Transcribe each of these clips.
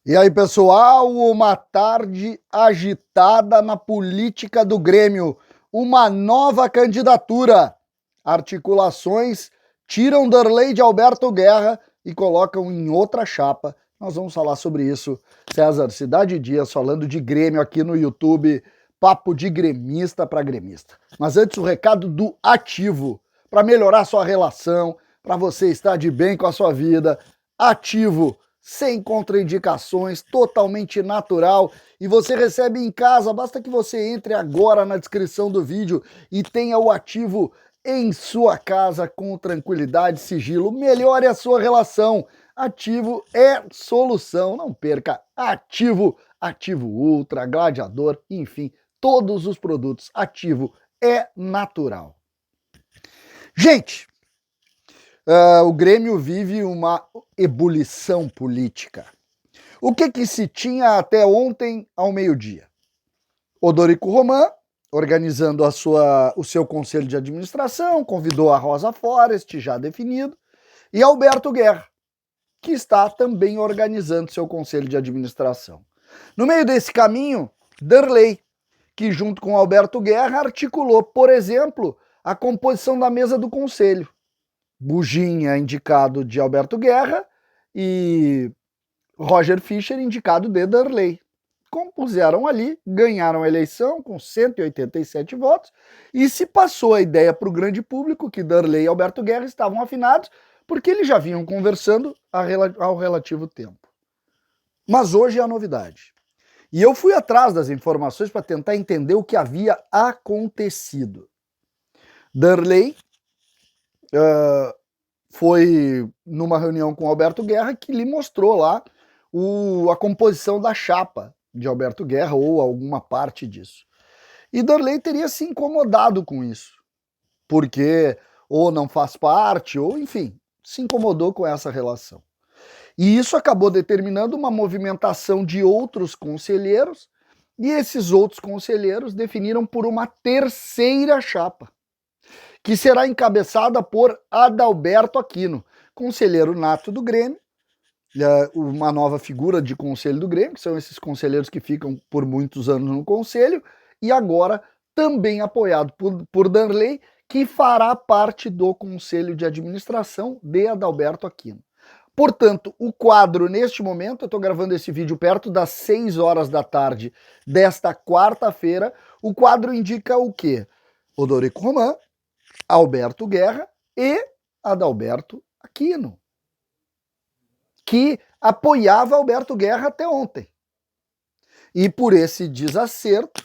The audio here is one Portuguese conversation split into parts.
E aí, pessoal, uma tarde agitada na política do Grêmio. Uma nova candidatura. Articulações tiram Darley de Alberto Guerra e colocam em outra chapa. Nós vamos falar sobre isso. César Cidade Dias falando de Grêmio aqui no YouTube. Papo de gremista para gremista. Mas antes o recado do Ativo. Para melhorar sua relação, para você estar de bem com a sua vida. Ativo, sem contraindicações, totalmente natural, e você recebe em casa. Basta que você entre agora na descrição do vídeo e tenha o Ativo em sua casa com tranquilidade, sigilo. Melhore a sua relação. Ativo é solução, não perca. Ativo, Ativo Ultra, Gladiador, enfim, todos os produtos Ativo é natural. Gente, o Grêmio vive uma ebulição política. O que se tinha até ontem ao meio-dia? Odorico Roman, organizando o seu conselho de administração, convidou a Rosa Forest, já definido, e Alberto Guerra, que está também organizando seu conselho de administração. No meio desse caminho, Darley, que junto com Alberto Guerra articulou, por exemplo, a composição da mesa do conselho. Buginha, indicado de Alberto Guerra, e Roger Fischer, indicado de Darley. Compuseram ali, ganharam a eleição com 187 votos, e se passou a ideia para o grande público que Darley e Alberto Guerra estavam afinados, porque eles já vinham conversando ao relativo tempo. Mas hoje é a novidade. E eu fui atrás das informações para tentar entender o que havia acontecido. Darley foi numa reunião com Alberto Guerra que lhe mostrou lá a composição da chapa de Alberto Guerra, ou alguma parte disso. E Darley teria se incomodado com isso, porque ou não faz parte, ou enfim, se incomodou com essa relação. E isso acabou determinando uma movimentação de outros conselheiros, e esses outros conselheiros definiram por uma terceira chapa, que será encabeçada por Adalberto Aquino, conselheiro nato do Grêmio, uma nova figura de conselho do Grêmio, que são esses conselheiros que ficam por muitos anos no conselho, e agora também apoiado por Darley, que fará parte do conselho de administração de Adalberto Aquino. Portanto, o quadro neste momento, eu estou gravando esse vídeo perto das 6 horas da tarde desta quarta-feira, o quadro indica o quê? Odorico Roman, Alberto Guerra e Adalberto Aquino, que apoiava Alberto Guerra até ontem. E por esse desacerto,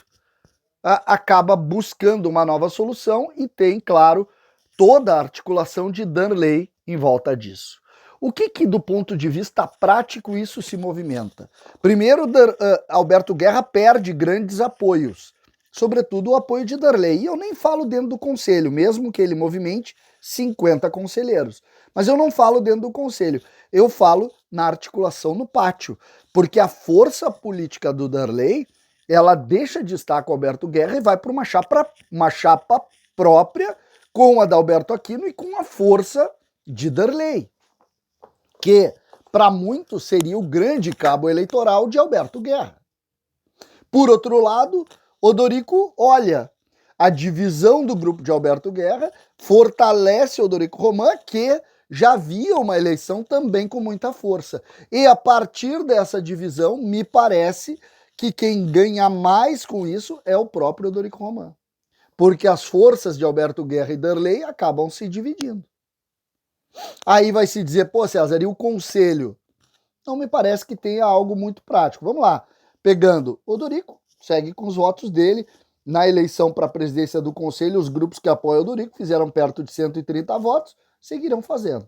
acaba buscando uma nova solução e tem, claro, toda a articulação de Darley em volta disso. O que do ponto de vista prático isso se movimenta? Primeiro, Alberto Guerra perde grandes apoios, sobretudo o apoio de Darley. E eu nem falo dentro do conselho, mesmo que ele movimente 50 conselheiros. Mas eu não falo dentro do conselho, eu falo na articulação no pátio, porque a força política do Darley, ela deixa de estar com o Alberto Guerra e vai para uma chapa própria com a da Alberto Aquino e com a força de Darley, que para muitos seria o grande cabo eleitoral de Alberto Guerra. Por outro lado, Odorico olha a divisão do grupo de Alberto Guerra, fortalece Odorico Roman, que já havia uma eleição também com muita força. E a partir dessa divisão, me parece que quem ganha mais com isso é o próprio Odorico Roman, porque as forças de Alberto Guerra e Darley acabam se dividindo. Aí vai se dizer, pô, César, e o conselho? Não me parece que tenha algo muito prático. Vamos lá, pegando Odorico, segue com os votos dele. Na eleição para a presidência do conselho, os grupos que apoiam Odorico fizeram perto de 130 votos, seguirão fazendo.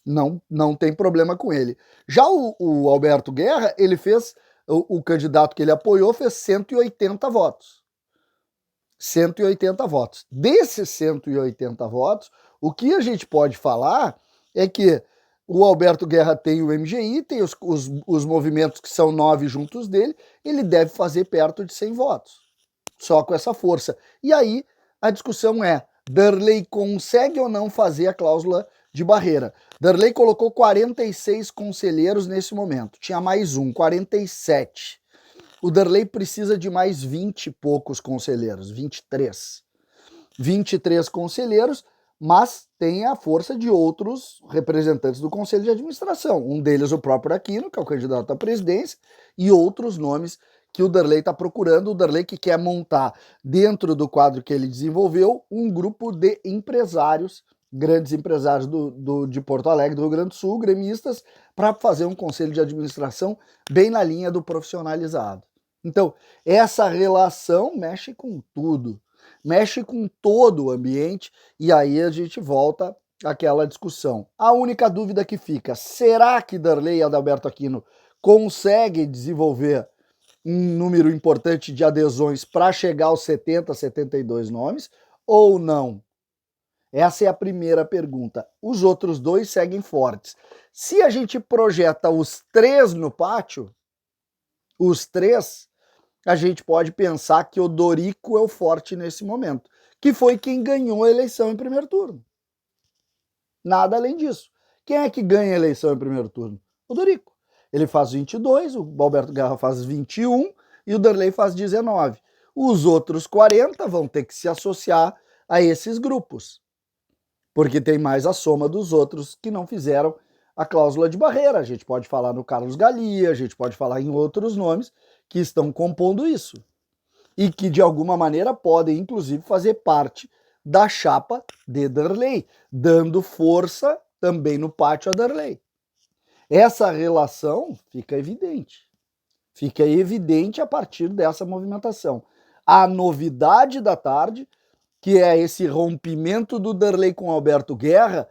Não tem problema com ele. Já o Alberto Guerra, ele fez, o candidato que ele apoiou fez 180 votos. 180 votos. Desses 180 votos, o que a gente pode falar é que o Alberto Guerra tem o MGI, tem os movimentos que são 9 juntos dele, ele deve fazer perto de 100 votos. Só com essa força. E aí a discussão é, Darley consegue ou não fazer a cláusula de Barreira. Darley colocou 46 conselheiros nesse momento, tinha mais um, 47. O Darley precisa de mais 20 e poucos conselheiros, 23. 23 conselheiros, mas tem a força de outros representantes do Conselho de Administração. Um deles o próprio Aquino, que é o candidato à presidência, e outros nomes que o Darley está procurando. O Darley que quer montar, dentro do quadro que ele desenvolveu, um grupo de empresários, grandes empresários de Porto Alegre, do Rio Grande do Sul, gremistas, para fazer um conselho de administração bem na linha do profissionalizado. Então, essa relação mexe com tudo, mexe com todo o ambiente, e aí a gente volta àquela discussão. A única dúvida que fica, será que Darley e Adalberto Aquino conseguem desenvolver um número importante de adesões para chegar aos 70, 72 nomes, ou não? Essa é a primeira pergunta. Os outros dois seguem fortes. Se a gente projeta os três no pátio, os três, a gente pode pensar que o Dorico é o forte nesse momento, que foi quem ganhou a eleição em primeiro turno. Nada além disso. Quem é que ganha a eleição em primeiro turno? O Dorico. Ele faz 22, o Alberto Guerra faz 21 e o Darley faz 19. Os outros 40 vão ter que se associar a esses grupos, porque tem mais a soma dos outros que não fizeram a cláusula de barreira. A gente pode falar no Carlos Galia, a gente pode falar em outros nomes que estão compondo isso e que de alguma maneira podem inclusive fazer parte da chapa de Darley, dando força também no pátio a Darley. Essa relação fica evidente a partir dessa movimentação. A novidade da tarde, que é esse rompimento do Darley com Alberto Guerra,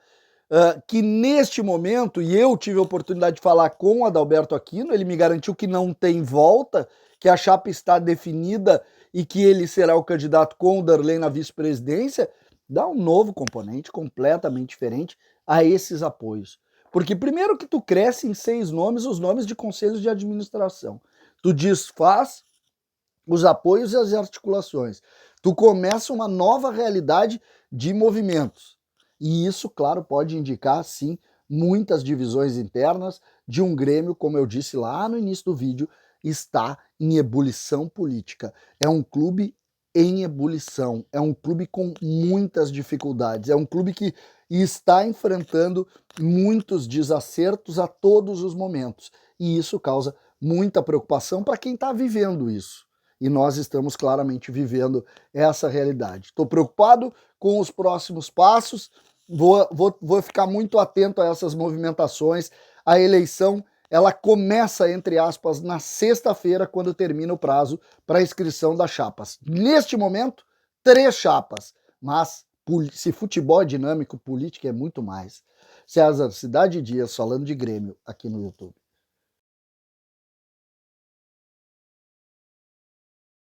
que neste momento, e eu tive a oportunidade de falar com o Adalberto Aquino, ele me garantiu que não tem volta, que a chapa está definida e que ele será o candidato com o Darley na vice-presidência, dá um novo componente completamente diferente a esses apoios. Porque primeiro que tu cresce em 6 nomes, os nomes de conselhos de administração. Tu desfaz os apoios e as articulações. Tu começa uma nova realidade de movimentos. E isso, claro, pode indicar, sim, muitas divisões internas de um Grêmio, como eu disse lá no início do vídeo, está em ebulição política. É um clube em ebulição, é um clube com muitas dificuldades, é um clube que está enfrentando muitos desacertos a todos os momentos. E isso causa muita preocupação para quem está vivendo isso. E nós estamos claramente vivendo essa realidade. Estou preocupado com os próximos passos, vou ficar muito atento a essas movimentações. A eleição, ela começa, entre aspas, na sexta-feira, quando termina o prazo para inscrição das chapas. Neste momento, 3 chapas, mas se futebol é dinâmico, política é muito mais. César, Cidade Dias, falando de Grêmio, aqui no YouTube.